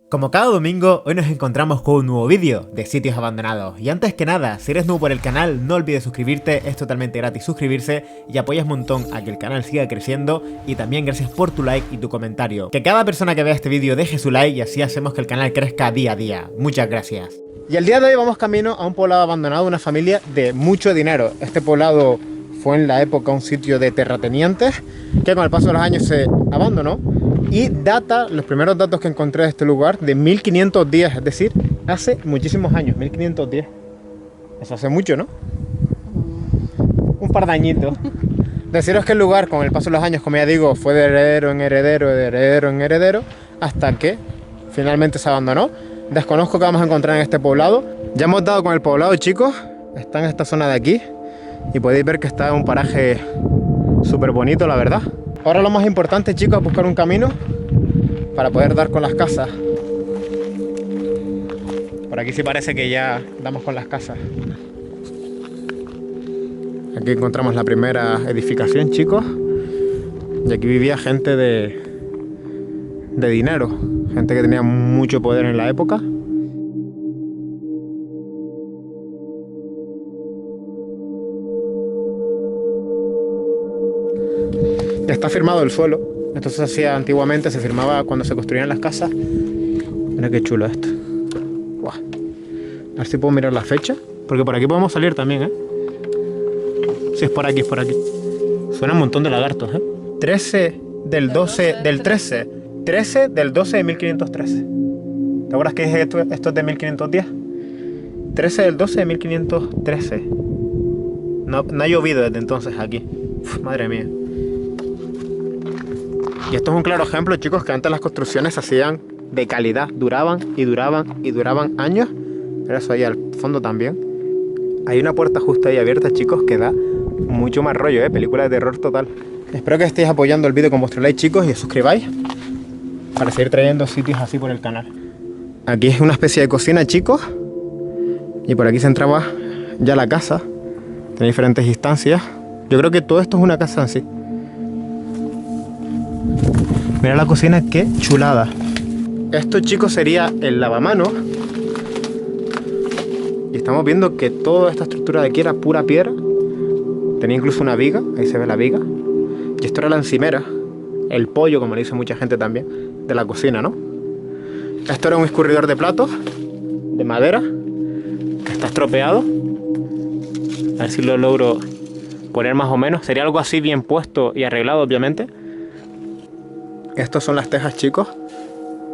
Como cada domingo, hoy nos encontramos con un nuevo vídeo de sitios abandonados. Y antes que nada, si eres nuevo por el canal, no olvides suscribirte, es totalmente gratis suscribirse y apoyas un montón a que el canal siga creciendo. Y también gracias por tu like y tu comentario. Que cada persona que vea este vídeo deje su like y así hacemos que el canal crezca día a día. Muchas gracias. Y el día de hoy vamos camino a un poblado abandonado de una familia de mucho dinero. Este poblado fue en la época un sitio de terratenientes que con el paso de los años se abandonó. Y data, los primeros datos que encontré de este lugar, de 1510, es decir, hace muchísimos años, 1510. Eso hace mucho, ¿no? Un par de añitos. Deciros que el lugar, con el paso de los años, como ya digo, fue de heredero en heredero, de heredero en heredero, hasta que finalmente se abandonó. Desconozco qué vamos a encontrar en este poblado. Ya hemos dado con el poblado, chicos. Está en esta zona de aquí. Y podéis ver que está en un paraje súper bonito, la verdad. Ahora lo más importante, chicos, es buscar un camino para poder dar con las casas. Por aquí sí parece que ya damos con las casas. Aquí encontramos la primera edificación, chicos. Y aquí vivía gente de dinero. Gente que tenía mucho poder en la época. Está firmado el suelo. Esto se hacía antiguamente, se firmaba cuando se construían las casas. Mira qué chulo esto. Buah. A ver si puedo mirar la fecha. Porque por aquí podemos salir también, ¿eh? Sí, es por aquí, es por aquí. Suena un montón de lagartos, ¿eh? 13 del 12 del 13. 13 del 12 de 1513. ¿Te acuerdas que dije que esto es de 1510? 13 del 12 de 1513. No ha llovido desde entonces aquí. Uf, madre mía. Y esto es un claro ejemplo, chicos, que antes las construcciones se hacían de calidad. Duraban y duraban y duraban años. Pero eso ahí al fondo también. Hay una puerta justo ahí abierta, chicos, que da mucho más rollo, ¿eh? Película de terror total. Espero que estéis apoyando el vídeo con vuestro like, chicos, y os suscribáis para seguir trayendo sitios así por el canal. Aquí es una especie de cocina, chicos. Y por aquí se entraba ya la casa. Tiene diferentes instancias. Yo creo que todo esto es una casa en sí. Mira la cocina, qué chulada. Esto, chicos, sería el lavamanos. Y estamos viendo que toda esta estructura de aquí era pura piedra. Tenía incluso una viga, ahí se ve la viga. Y esto era la encimera, el pollo, como le dice mucha gente también, de la cocina, ¿no? Esto era un escurridor de platos, de madera, que está estropeado. A ver si lo logro poner más o menos. Sería algo así bien puesto y arreglado, obviamente. Estos son las tejas, chicos,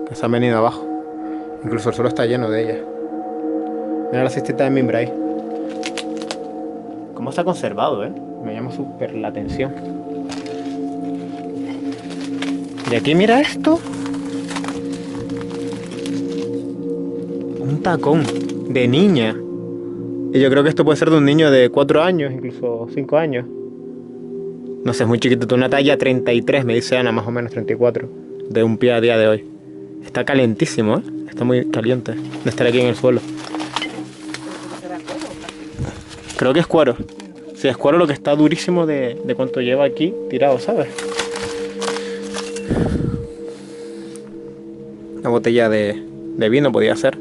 que se han venido abajo. Incluso el suelo está lleno de ellas. Mira la cestita de mimbre ahí. Cómo está conservado, ¿eh? Me llama súper la atención. Y aquí mira esto. Un tacón de niña. Y yo creo que esto puede ser de un niño de 4 años, incluso 5 años. No sé, es muy chiquito, una talla 33, me dice Ana, más o menos 34, de un pie a día de hoy. Está calentísimo, ¿eh? Está muy caliente de estar aquí en el suelo. Creo que es cuero. Sí, es cuero lo que está durísimo de cuánto lleva aquí tirado, ¿sabes? Una botella de vino podía ser.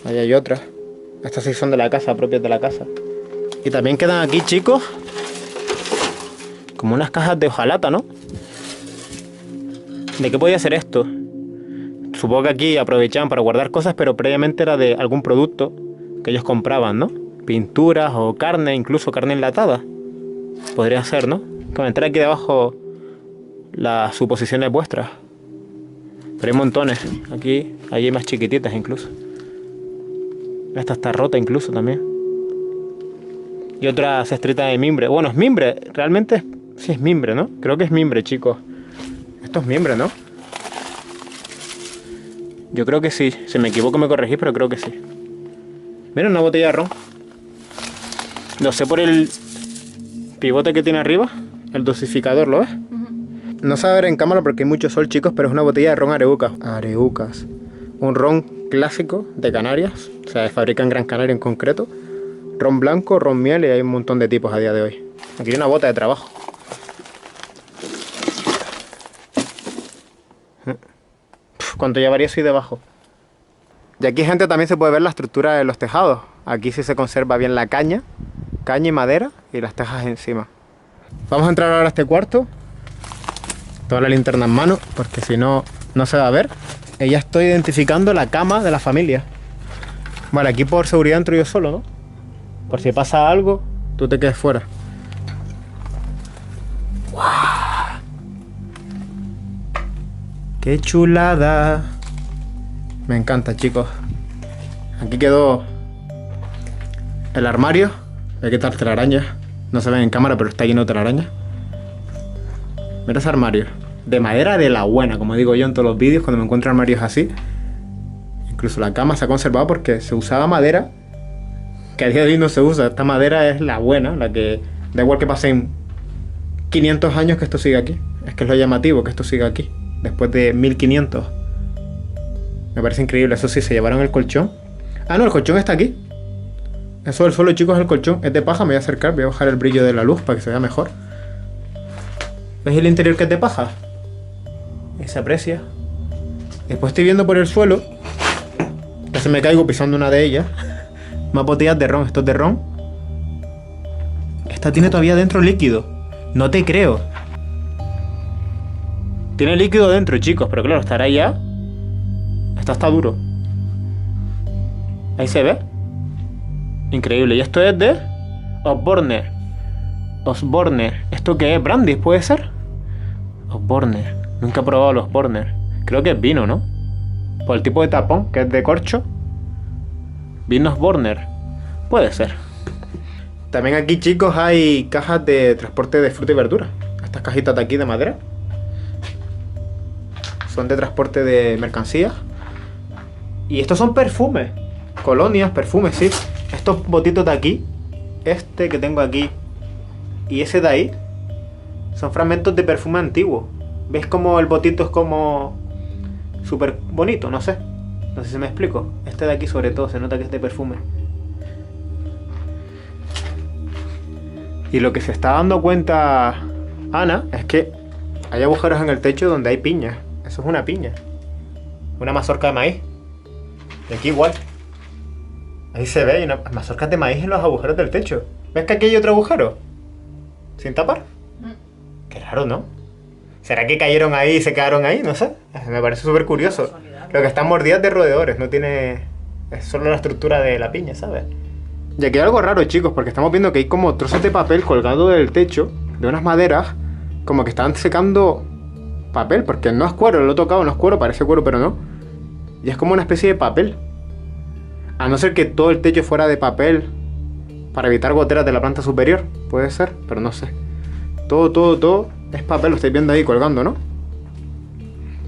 Ahí hay otra. Estas sí son de la casa, propias de la casa. Y también quedan aquí, chicos, como unas cajas de hojalata, ¿no? ¿De qué podía ser esto? Supongo que aquí aprovechaban para guardar cosas, pero previamente era de algún producto que ellos compraban, ¿no? Pinturas o carne, incluso carne enlatada. Podría ser, ¿no? Comentar aquí debajo las suposiciones vuestras. Pero hay montones. Aquí hay más chiquititas incluso. Esta está rota incluso también. Y otra cestrita de mimbre. Bueno, es mimbre. Realmente sí es mimbre, ¿no? Creo que es mimbre, chicos. Esto es mimbre, ¿no? Yo creo que sí. Si me equivoco me corregís, pero creo que sí. Mira, una botella de ron. Lo sé por el pivote que tiene arriba. El dosificador, ¿lo ves? No se va a ver en cámara porque hay mucho sol, chicos, pero es una botella de ron Areucas. Areucas. Un ron clásico de Canarias. O sea, se fabrica en Gran Canaria en concreto. Ron blanco, ron miel, y hay un montón de tipos a día de hoy. Aquí hay una bota de trabajo. ¿Cuánto llevaría eso ahí debajo? Y aquí, gente, también se puede ver la estructura de los tejados. Aquí sí se conserva bien la caña y madera y las tejas encima. Vamos a entrar ahora a este cuarto. Toda la linterna en mano, porque si no, no se va a ver. Y ya estoy identificando la cama de la familia. Vale, aquí por seguridad entro yo solo, ¿no? Por si pasa algo, tú te quedes fuera. ¡Wow! ¡Qué chulada! Me encanta, chicos. Aquí quedó el armario. Voy a quitar telarañas. No se ven en cámara, pero está lleno de telarañas. Mira ese armario. De madera de la buena, como digo yo en todos los vídeos cuando me encuentro armarios así. Incluso la cama se ha conservado porque se usaba madera que a día de hoy no se usa. Esta madera es la buena, la que da igual que pasen 500 años que esto siga aquí. Es que es lo llamativo que esto siga aquí, después de 1500. Me parece increíble. Eso sí, se llevaron el colchón. Ah, no, el colchón está aquí. Eso del suelo, chicos, es el colchón. Es de paja, me voy a acercar, voy a bajar el brillo de la luz para que se vea mejor. ¿Ves el interior que es de paja? Y se aprecia. Después estoy viendo por el suelo. Casi me caigo pisando una de ellas. Más botellas de ron. Esto es de ron. Esta tiene todavía dentro líquido. No te creo. Tiene líquido dentro, chicos. Pero claro, estará ya. Esto está duro. Ahí se ve. Increíble. Y esto es de Osborne. Osborne. ¿Esto qué es? ¿Brandy puede ser? Osborne. Nunca he probado los Osborne. Creo que es vino, ¿no? Por el tipo de tapón, que es de corcho. Vino Osborne. Puede ser. También aquí, chicos, hay cajas de transporte de fruta y verdura. Estas cajitas de aquí de madera son de transporte de mercancías. Y estos son perfumes. Colonias, perfumes, sí. Estos botitos de aquí, este que tengo aquí y ese de ahí, son fragmentos de perfume antiguo. ¿Ves como el botito es como súper bonito? No sé. No sé si me explico. Este de aquí sobre todo se nota que es de perfume. Y lo que se está dando cuenta Ana es que hay agujeros en el techo donde hay piña. Eso es una piña. Una mazorca de maíz. Y aquí igual. Ahí se ve, hay unas mazorcas de maíz en los agujeros del techo. ¿Ves que aquí hay otro agujero? ¿Sin tapar? Qué raro, ¿no? ¿Será que cayeron ahí y se quedaron ahí? No sé. Me parece súper curioso. Lo que están mordidas de roedores, no tiene... Es solo la estructura de la piña, ¿sabes? Y aquí hay algo raro, chicos, porque estamos viendo que hay como trozos de papel colgando del techo, de unas maderas, como que están secando papel, porque no es cuero, lo he tocado, no es cuero, parece cuero, pero no. Y es como una especie de papel. A no ser que todo el techo fuera de papel para evitar goteras de la planta superior. Puede ser, pero no sé. Todo es papel, lo estáis viendo ahí colgando, ¿no?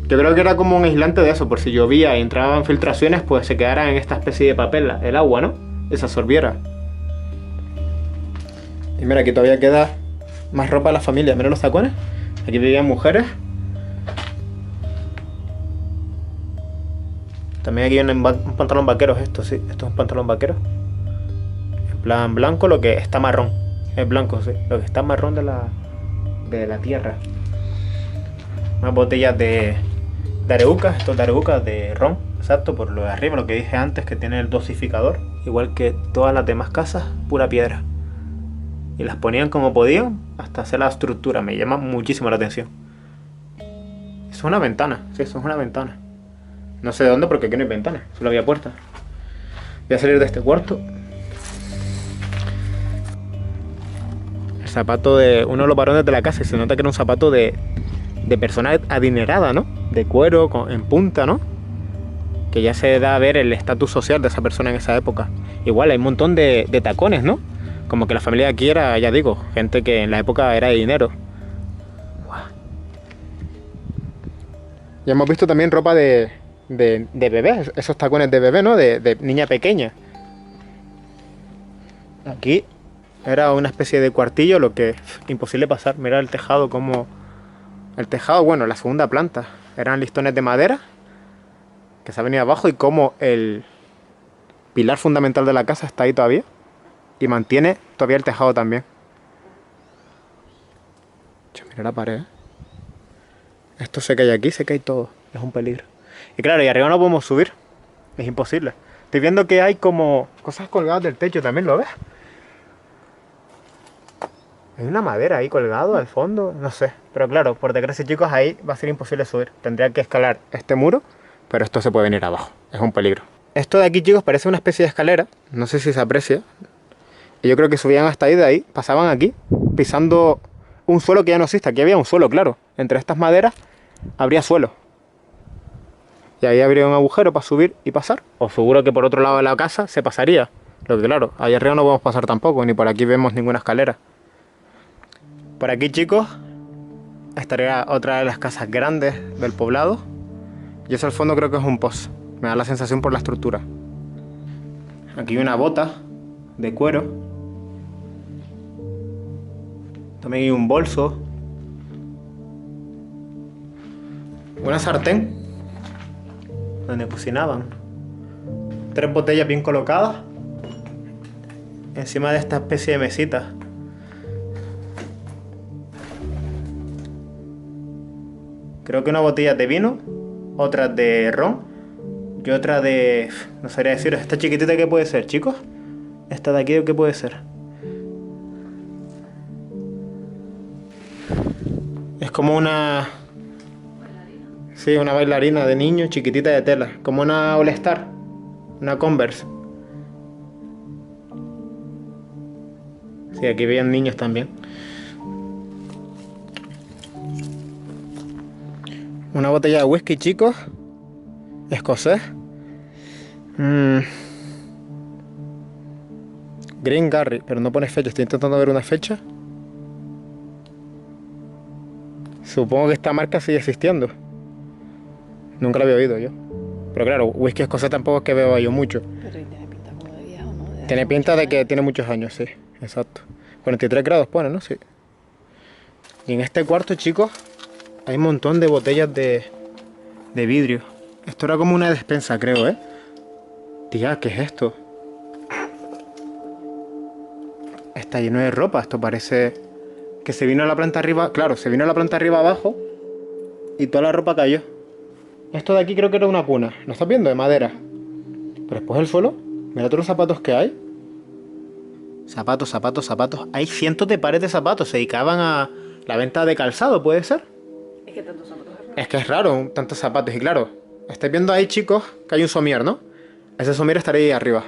Yo creo que era como un aislante de eso, por si llovía y entraban filtraciones, pues se quedara en esta especie de papel, el agua, ¿no? Y se absorbiera. Y mira, aquí todavía queda más ropa de la familia. Mira los tacones. Aquí vivían mujeres. También aquí hay un pantalón vaquero, esto sí. Esto es un pantalón vaquero. En plan blanco, lo que está marrón. Es blanco, sí. Lo que está marrón de la tierra. Más botellas de areucas. Estos de areucas de ron. Exacto, por lo de arriba, lo que dije antes, que tiene el dosificador. Igual que todas las demás casas, pura piedra. Y las ponían como podían hasta hacer la estructura. Me llama muchísimo la atención. Es una ventana, sí, eso es una ventana. No sé de dónde porque aquí no hay ventana, solo había puertas. Voy a salir de este cuarto. El zapato de uno de los varones de la casa. Y se nota que era un zapato de persona adinerada, ¿no? De cuero, en punta, ¿no? Que ya se da a ver el estatus social de esa persona en esa época. Igual hay un montón de tacones, ¿no? Como que la familia de aquí era, ya digo, gente que en la época era de dinero. Ya hemos visto también ropa de bebé, esos tacones de bebé, ¿no? De niña pequeña. Aquí era una especie de cuartillo, lo que es imposible pasar. Mira el tejado como... El tejado, bueno, la segunda planta. Eran listones de madera que se ha venido abajo y como el pilar fundamental de la casa está ahí todavía. Y mantiene todavía el tejado también. Mira la pared, ¿eh? Esto se cae aquí, se cae todo. Es un peligro. Y claro, y arriba no podemos subir. Es imposible. Estoy viendo que hay como cosas colgadas del techo también, ¿lo ves? Hay una madera ahí colgado al fondo, no sé. Pero claro, por desgracia, chicos, ahí va a ser imposible subir. Tendría que escalar este muro, pero esto se puede venir abajo. Es un peligro. Esto de aquí, chicos, parece una especie de escalera. No sé si se aprecia. Y yo creo que subían hasta ahí, de ahí, pasaban aquí, pisando un suelo que ya no existe. Aquí había un suelo, claro. Entre estas maderas habría suelo. Y ahí habría un agujero para subir y pasar. O seguro que por otro lado de la casa se pasaría. Lo que claro, ahí arriba no podemos pasar tampoco, ni por aquí vemos ninguna escalera. Por aquí, chicos, estaría otra de las casas grandes del poblado. Y eso al fondo creo que es un pozo. Me da la sensación por la estructura. Aquí hay una bota de cuero. También hay un bolso. Una sartén donde cocinaban. 3 botellas bien colocadas encima de esta especie de mesita. Creo que una botella de vino, otra de ron y otra de... no sabría decir, esta chiquitita ¿qué puede ser, chicos? Esta de aquí ¿qué puede ser? Es como una... sí, una bailarina de niño chiquitita de tela, como una All Star, una Converse. Sí, aquí veían niños también. Una botella de whisky, chicos. Escocés. Green Garry, pero no pone fecha. Estoy intentando ver una fecha. Supongo que esta marca sigue existiendo. Nunca la había oído yo. Pero claro, whisky escocés tampoco es que beba yo mucho. Pero tiene pinta como de viejo, ¿no? Tiene pinta de que tiene muchos años, sí. Exacto. 43 grados pone, ¿no? Sí. Y en este cuarto, chicos, hay un montón de botellas de vidrio. Esto era como una despensa, creo, ¿eh? Tía, ¿qué es esto? Está lleno de ropa. Esto parece que se vino a la planta arriba. Claro, se vino a la planta arriba abajo y toda la ropa cayó. Esto de aquí creo que era una cuna. ¿Lo estás viendo? De madera. Pero después el suelo, mira todos los zapatos que hay. Zapatos, zapatos, zapatos. Hay cientos de pares de zapatos. Se dedicaban a la venta de calzado, ¿puede ser? Es que tantos zapatos. Es que es raro, tantos zapatos. Y claro, estáis viendo ahí, chicos, que hay un somier, ¿no? Ese somier estaría ahí arriba.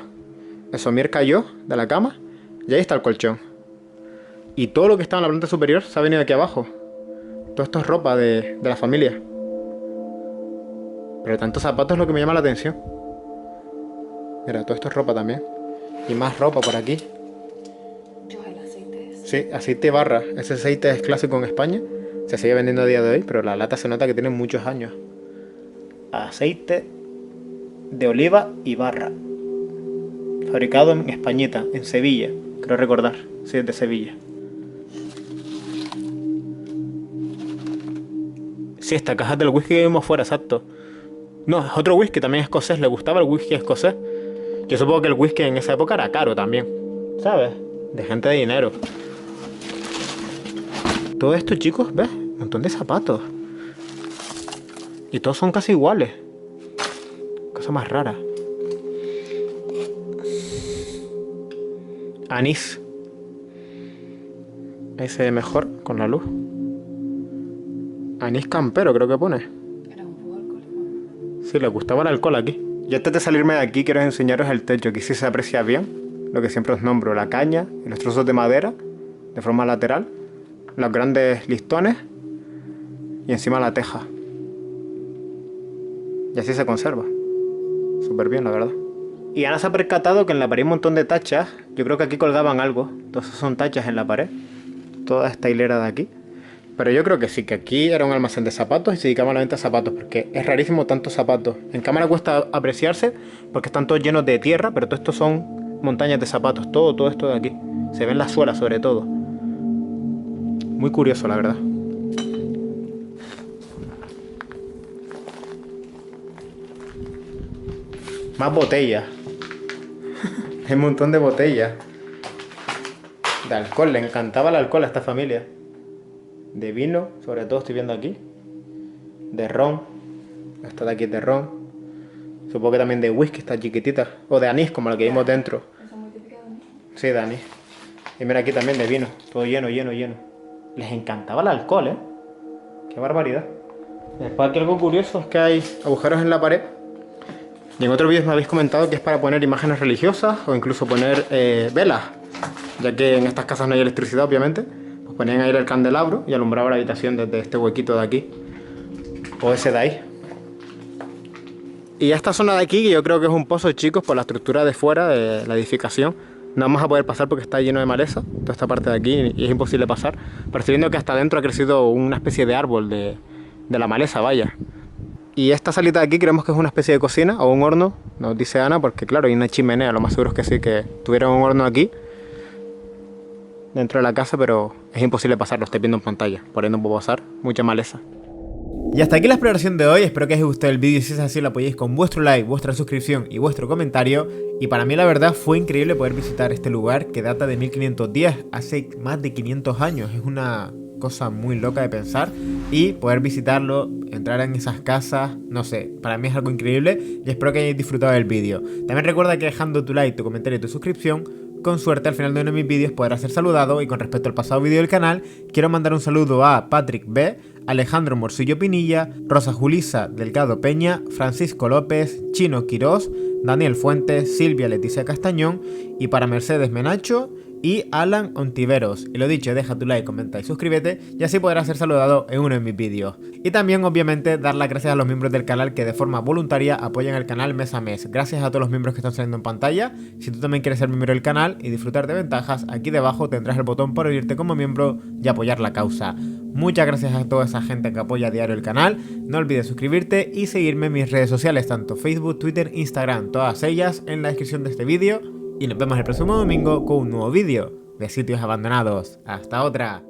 El somier cayó de la cama y ahí está el colchón. Y todo lo que estaba en la planta superior se ha venido aquí abajo. Todo esto es ropa de la familia. Pero tantos zapatos es lo que me llama la atención. Mira, todo esto es ropa también. Y más ropa por aquí. Dios, el aceite es. Sí, aceite barra. Ese aceite es clásico en España. Se sigue vendiendo a día de hoy, pero la lata se nota que tiene muchos años. Aceite de oliva y barra. Fabricado en Españita, en Sevilla. Creo recordar. Sí, es de Sevilla. Sí, esta caja del whisky que vimos fuera, exacto. No, es otro whisky, también escocés. Le gustaba el whisky escocés. Yo supongo que el whisky en esa época era caro también. ¿Sabes? De gente de dinero. Todo esto, chicos, ¿ves? Un montón de zapatos. Y todos son casi iguales. Cosa más rara. Anís. Ahí se ve mejor con la luz. Anís campero, creo que pone. Era un poco alcohólico. Sí, le gustaba el alcohol aquí. Y antes de salirme de aquí, quiero enseñaros el techo. Aquí sí se aprecia bien lo que siempre os nombro: la caña y los trozos de madera de forma lateral, los grandes listones y encima la teja. Y así se conserva. Súper bien, la verdad. Y Ana se ha percatado que en la pared hay un montón de tachas. Yo creo que aquí colgaban algo. Entonces son tachas en la pared. Toda esta hilera de aquí. Pero yo creo que sí, que aquí era un almacén de zapatos y se dedicaba a la venta de zapatos, porque es rarísimo tantos zapatos. En cámara cuesta apreciarse porque están todos llenos de tierra, pero todo esto son montañas de zapatos. Todo esto de aquí. Se ven las suelas sobre todo. Muy curioso, la verdad. Más botellas. Hay un montón de botellas. De alcohol, le encantaba el alcohol a esta familia. De vino, sobre todo estoy viendo aquí. De ron. Esta de aquí es de ron. Supongo que también de whisky, está chiquitita. O de anís, como la que vimos dentro. Eso es muy típico de mí. Sí, de anís. Y mira aquí también de vino. Todo lleno, lleno, lleno. Les encantaba el alcohol, ¿eh? Qué barbaridad. Después aquí algo curioso es que hay agujeros en la pared. Y en otros vídeos me habéis comentado que es para poner imágenes religiosas o incluso poner velas. Ya que en estas casas no hay electricidad, obviamente. Pues ponían ahí el candelabro y alumbraba la habitación desde este huequito de aquí. O ese de ahí. Y esta zona de aquí, que yo creo que es un pozo, chicos, por la estructura de fuera de la edificación, no vamos a poder pasar porque está lleno de maleza, toda esta parte de aquí, y es imposible pasar. Percibiendo que hasta adentro ha crecido una especie de árbol de la maleza, vaya. Y esta salita de aquí creemos que es una especie de cocina o un horno, nos dice Ana, porque claro, hay una chimenea, lo más seguro es que sí, que tuvieran un horno aquí, dentro de la casa, pero es imposible pasar, lo estoy viendo en pantalla, por ahí no puedo pasar, mucha maleza. Y hasta aquí la exploración de hoy, espero que os haya gustado el vídeo y si es así lo apoyéis con vuestro like, vuestra suscripción y vuestro comentario. Y para mí la verdad fue increíble poder visitar este lugar que data de 1510, hace más de 500 años, es una cosa muy loca de pensar. Y poder visitarlo, entrar en esas casas, no sé, para mí es algo increíble y espero que hayáis disfrutado del vídeo. También recuerda que dejando tu like, tu comentario y tu suscripción, con suerte al final de uno de mis vídeos podrás ser saludado. Y con respecto al pasado vídeo del canal, quiero mandar un saludo a Patrick B, Alejandro Morcillo Pinilla, Rosa Julisa Delgado Peña, Francisco López, Chino Quirós, Daniel Fuentes, Silvia Leticia Castañón y para Mercedes Menacho y Alan Ontiveros. Y lo dicho, deja tu like, comenta y suscríbete y así podrás ser saludado en uno de mis vídeos. Y también obviamente dar las gracias a los miembros del canal que de forma voluntaria apoyan el canal mes a mes. Gracias a todos los miembros que están saliendo en pantalla. Si tú también quieres ser miembro del canal y disfrutar de ventajas, aquí debajo tendrás el botón para unirte como miembro y apoyar la causa. Muchas gracias a toda esa gente que apoya a diario el canal. No olvides suscribirte y seguirme en mis redes sociales, tanto Facebook, Twitter, Instagram, todas ellas en la descripción de este vídeo. Y nos vemos el próximo domingo con un nuevo vídeo de Sitios Abandonados. ¡Hasta otra!